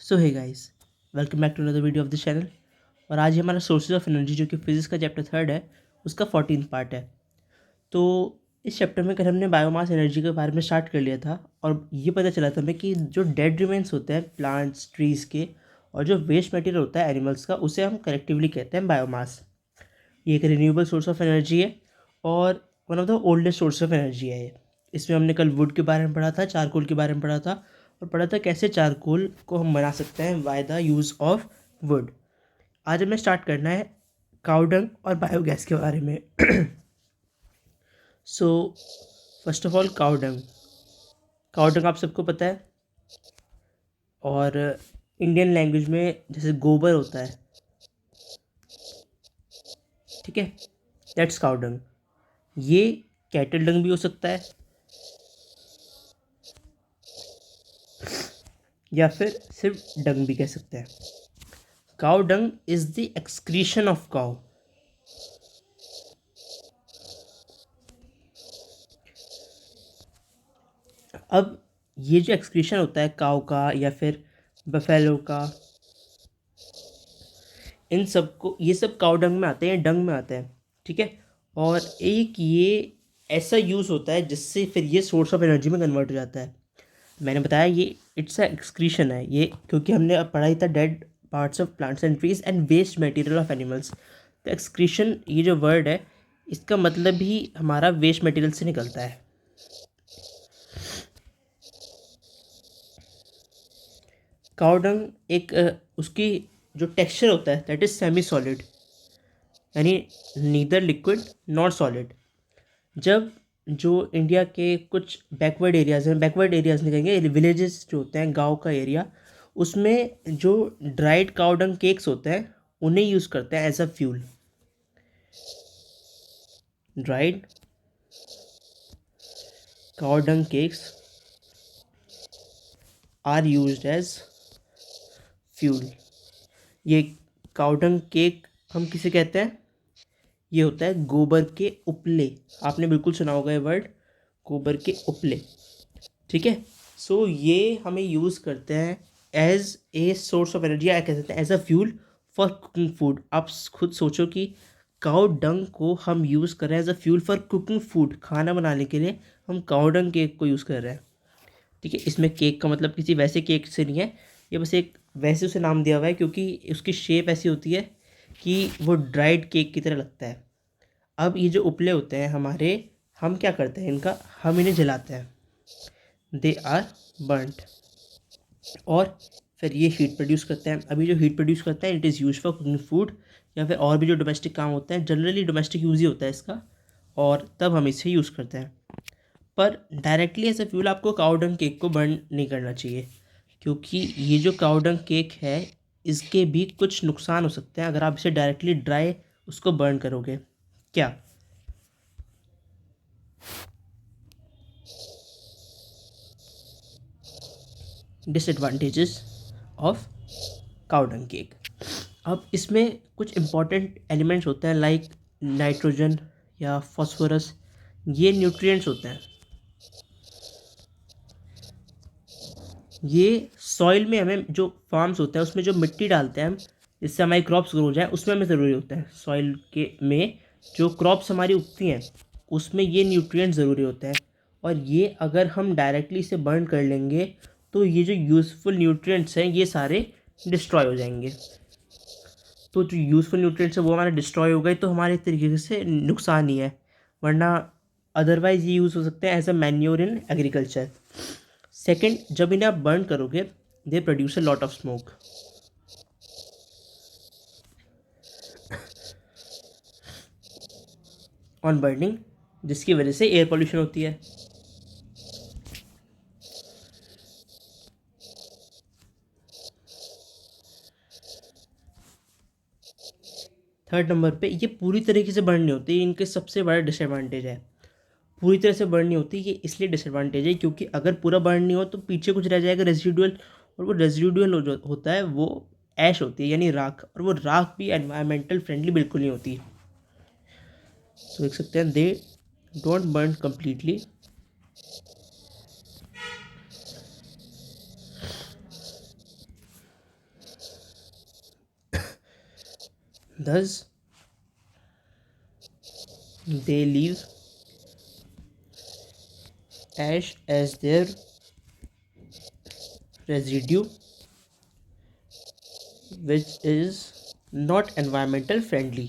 So hey guys, welcome back to another video of the channel. और आज हमारा sources of energy जो कि फिजिक्स का चैप्टर 3 है, उसका 14 पार्ट है। तो इस चैप्टर में कल हमने बायोमास एनर्जी के बारे में स्टार्ट कर लिया था और ये पता चला था हमें कि जो डेड रिमेन्स होते हैं प्लांट्स ट्रीज़ के और जो वेस्ट मटेरियल होता है एनिमल्स का, उसे हम कलेक्टिवली कहते हैं बायोमास। ये एक रिन्यूएबल सोर्स ऑफ एनर्जी है और one of the oldest source of energy है ये। इसमें हमने कल वुड के बारे में पढ़ा था, चारकोल के बारे में पढ़ा था और पढ़ा था कैसे चारकोल को हम बना सकते हैं by the use of would. आज हमें स्टार्ट करना है काउडंग और बायोगैस के बारे में। So first of all cow dung. Cow dung आप सबको पता है और इंडियन लैंग्वेज में जैसे गोबर होता है, ठीक है, दैट्स काउडंग। ये कैटल डंग भी हो सकता है या फिर सिर्फ डंग भी कह सकते हैं। Cow dung is the excretion of cow. अब ये जो एक्सक्रीशन होता है काउ का या फिर बफेलो का, इन सब को, ये सब काउ डंग में आते हैं, डंग में आते हैं, ठीक है। और एक ये ऐसा यूज़ होता है जिससे फिर ये सोर्स ऑफ एनर्जी में कन्वर्ट हो जाता है। मैंने बताया ये इट्स अ एक्सक्रीशन है ये, क्योंकि हमने अब पढ़ा ही था dead parts of plants and trees and waste material of animals. तो एक्सक्रीशन ये जो वर्ड है, इसका मतलब ही हमारा वेस्ट मटेरियल से निकलता है। काउडंग एक उसकी जो टेक्सचर होता है दैट इज सेमी सॉलिड, यानी नीदर लिक्विड नॉट सॉलिड। जब जो इंडिया के कुछ बैकवर्ड एरियाज हैं, बैकवर्ड एरियाज नहीं कहेंगे, विलेजेस जो होते हैं, गांव का एरिया, उसमें जो ड्राइड काउडंग केक्स होते हैं उन्हें यूज़ करते हैं as a fuel. Dried cow dung cakes are used as fuel. ये काउडंग केक हम किसे कहते हैं? ये होता है गोबर के उपले। आपने बिल्कुल सुना होगा ये वर्ड, गोबर के उपले, ठीक है। सो ये हमें यूज़ करते हैं as a source of energy, या कह सकते हैं as a fuel for cooking food. आप खुद सोचो कि काउ डंग को हम यूज़ कर रहे हैं as a fuel for cooking food, खाना बनाने के लिए हम काउ डंग केक को यूज़ कर रहे हैं, ठीक है। इसमें केक का मतलब किसी वैसे केक से नहीं है, ये बस एक वैसे उसे नाम दिया हुआ है क्योंकि उसकी शेप ऐसी होती है कि वो ड्राइड केक की तरह लगता है। अब ये जो उपले होते हैं हमारे, हम क्या करते हैं इनका, हम इन्हें जलाते हैं, दे आर बर्नड, और फिर ये हीट प्रोड्यूस करते हैं। अभी जो हीट प्रोड्यूस करते हैं it is use for cooking food, या फिर और भी जो डोमेस्टिक काम होते हैं, जनरली डोमेस्टिक यूज़ ही होता है इसका, और तब हम इसे यूज़ करते हैं। पर डायरेक्टली एज ए फ्यूल आपको काउडंग केक को बर्न नहीं करना चाहिए, क्योंकि ये जो काउडंग केक है इसके भी कुछ नुकसान हो सकते हैं अगर आप इसे डायरेक्टली ड्राई उसको बर्न करोगे। क्या? Disadvantages of cow dung cake. अब इसमें कुछ इम्पॉर्टेंट एलिमेंट्स होते हैं लाइक नाइट्रोजन या फॉस्फोरस, ये न्यूट्रिएंट्स होते हैं। ये सॉइल में हमें, जो फार्म्स होते हैं उसमें जो मिट्टी डालते हैं हम जिससे हमारी क्रॉप्स ग्रो हो जाए, उसमें हमें ज़रूरी होता है। सॉइल के में जो क्रॉप्स हमारी उगती हैं उसमें ये न्यूट्रिएंट्स ज़रूरी होते हैं, और ये अगर हम डायरेक्टली इसे बर्न कर लेंगे तो ये जो यूज़फुल न्यूट्रिएंट्स हैं ये सारे डिस्ट्रॉय हो जाएंगे। तो जो यूज़फुल न्यूट्रिएंट्स है वो हमारे डिस्ट्रॉय हो गए तो हमारे एक तरीके से नुकसान ही है, वरना अदरवाइज़ ये यूज़ हो सकते हैं as a manure in agriculture. Second, जब इन्हें आप बर्न करोगे they produce a lot of smoke. On burning, जिसकी वजह से एयर पोल्यूशन होती है। थर्ड नंबर पे, ये पूरी तरीके से बर्न नहीं होती, इनके सबसे बड़ा डिसएडवांटेज है। पूरी तरह से बर्न नहीं होती, ये इसलिए डिसएडवांटेज है क्योंकि अगर पूरा बर्न नहीं हो तो पीछे कुछ रह जाएगा रेजिडुअल, और वो रेजिडुअल जो होता है वो ऐश होती है, यानी राख, और वो राख भी एनवायरमेंटल फ्रेंडली बिल्कुल नहीं होती। तो देख सकते हैं they don't burn completely. Thus, they leave ash as their residue, which is not environmental friendly.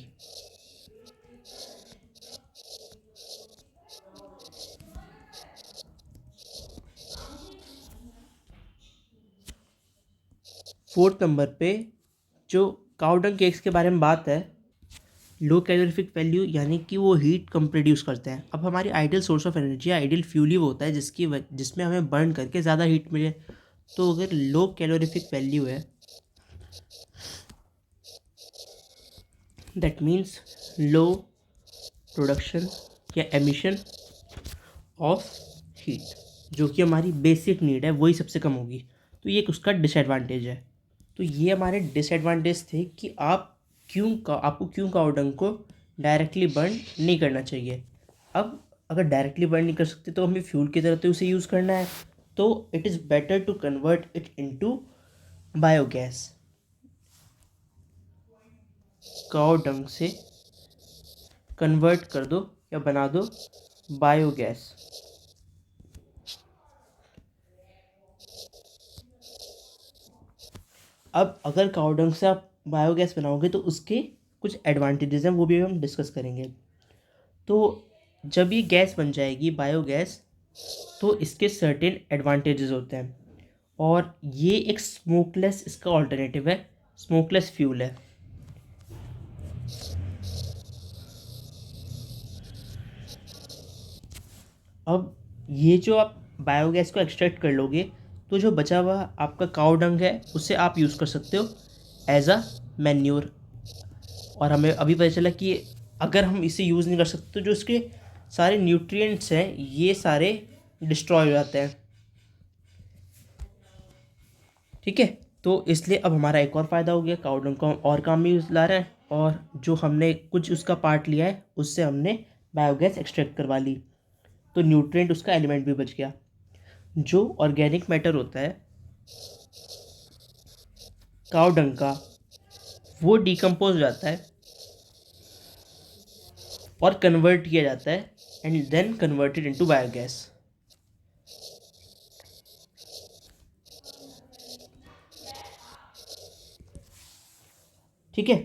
Fourth number पे जो काउडंग केक्स के बारे में बात है, लो कैलोरीफिक वैल्यू यानी कि वो हीट कम प्रोड्यूस करते हैं। अब हमारी ideal source of energy, ideal fuel ही वो होता है जिसमें हमें बर्न करके ज़्यादा हीट मिले। तो अगर लो कैलोरीफिक वैल्यू है, दैट मीन्स लो प्रोडक्शन या एमिशन ऑफ हीट, जो कि हमारी बेसिक नीड है वही सबसे कम होगी। तो ये एक उसका डिसएडवांटेज है। तो ये हमारे डिसएडवांटेज थे कि आपको क्यों काउडंग को डायरेक्टली बर्न नहीं करना चाहिए। अब अगर डायरेक्टली बर्न नहीं कर सकते तो हमें फ्यूल की तरह तो उसे यूज़ करना है। तो it is better to convert it into biogas. Cow dung से कन्वर्ट कर दो या बना दो बायोगैस। अब अगर काउडंग से आप बायोगैस बनाओगे तो उसके कुछ एडवांटेजेस हैं, वो भी हम डिस्कस करेंगे। तो जब ये गैस बन जाएगी बायोगैस, तो इसके सर्टेन एडवांटेजेस होते हैं, और ये एक स्मोकलेस इसका ऑल्टरनेटिव है, स्मोकलेस फ्यूल है। अब ये जो आप बायोगैस को एक्सट्रैक्ट कर लोगे, तो जो बचा हुआ आपका काऊ डंग है उससे आप यूज़ कर सकते हो एज अ मैन्योर। और हमें अभी पता चला कि अगर हम इसे यूज़ नहीं कर सकते तो जो इसके सारे न्यूट्रिएंट्स हैं ये सारे डिस्ट्रॉय हो जाते हैं। ठीक है, तो इसलिए अब हमारा एक और फ़ायदा हो गया, काऊ डंग को हम और काम में यूज़ ला रहे हैं, और जो हमने कुछ उसका पार्ट लिया है उससे हमने बायोगैस एक्सट्रैक्ट करवा ली, तो न्यूट्रिएंट उसका एलिमेंट भी बच गया। जो ऑर्गेनिक मैटर होता है काऊ डंग का, वो डिकम्पोज हो जाता है और कन्वर्ट किया जाता है and then converted into biogas. ठीक है,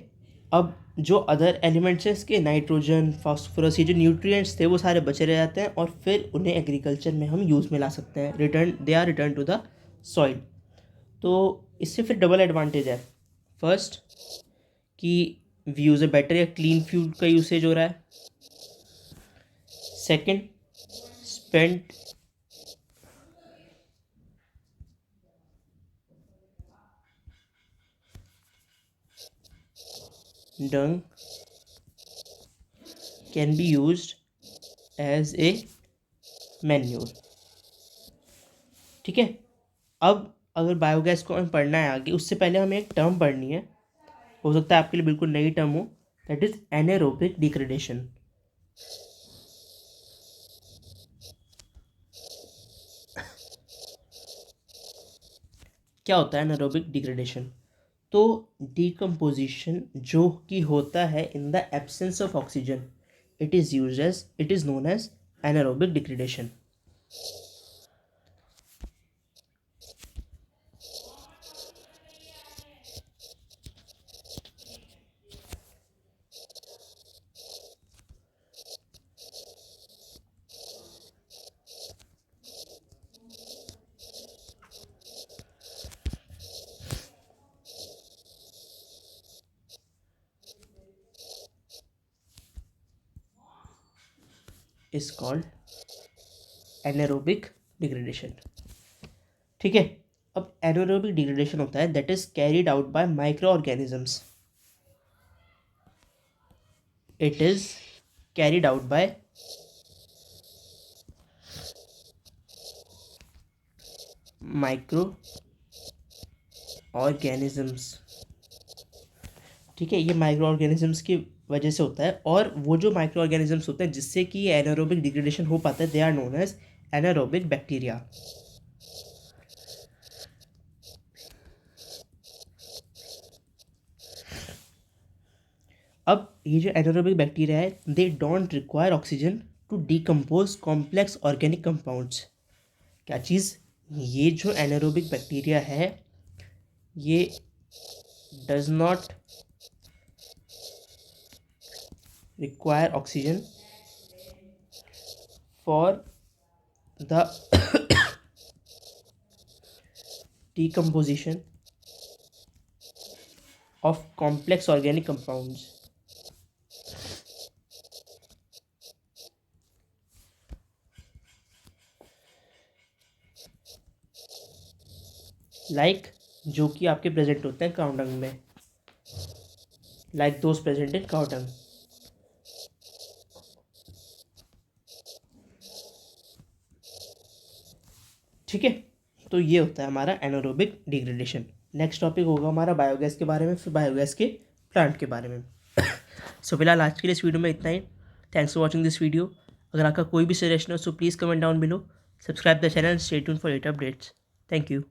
अब जो अदर एलिमेंट्स हैं इसके, नाइट्रोजन, फास्फोरस, ये जो न्यूट्रिएंट्स थे वो सारे बचे रह जाते हैं, और फिर उन्हें एग्रीकल्चर में हम यूज़ में ला सकते हैं, they are return to the soil. तो इससे फिर डबल एडवांटेज है। फर्स्ट कि वी यूज़ ए बेटर या क्लीन फ्यूल का यूसेज हो रहा है। Second, spent dung can be used as a manure। ठीक है, अब अगर बायोगैस को हमें पढ़ना है आगे, उससे पहले हमें एक टर्म पढ़नी है, हो सकता है आपके लिए बिल्कुल नई टर्म हो, दैट इज एनारोबिक डिग्रेडेशन। क्या होता है एनारोबिक डिग्रेडेशन? तो डिकम्पोजिशन जो कि होता है in the absence of oxygen, it is known as anaerobic degradation. Is called anaerobic degradation. ठीक है, अब एनारोबिक डिग्रेडेशन होता है that is carried out by micro organisms. It is carried out by micro organisms. ठीक है, ये micro organisms की वजह से होता है, और वो जो माइक्रो ऑर्गेनिजम्स होते हैं जिससे कि ये एनारोबिक डिग्रेडेशन हो पाता है, they are known as anaerobic bacteria. अब ये जो एनारोबिक बैक्टीरिया है they don't require oxygen to decompose complex organic compounds. क्या चीज़? ये जो एनारोबिक बैक्टीरिया है ये does not require oxygen for the decomposition of complex organic compounds. Like जो कि आपके प्रेजेंट होते हैं काउ डंग में, like those present in cow dung. ठीक है, तो ये होता है हमारा एनारोबिक डिग्रेडेशन। नेक्स्ट टॉपिक होगा हमारा बायोगैस के बारे में, फिर बायोगैस के प्लांट के बारे में। सो फिलहाल आज के लिए इस वीडियो में इतना ही। Thanks for watching this video. अगर आपका कोई भी सजेशन हो so please comment down below. Subscribe the channel, stay tuned for latest updates. Thank you.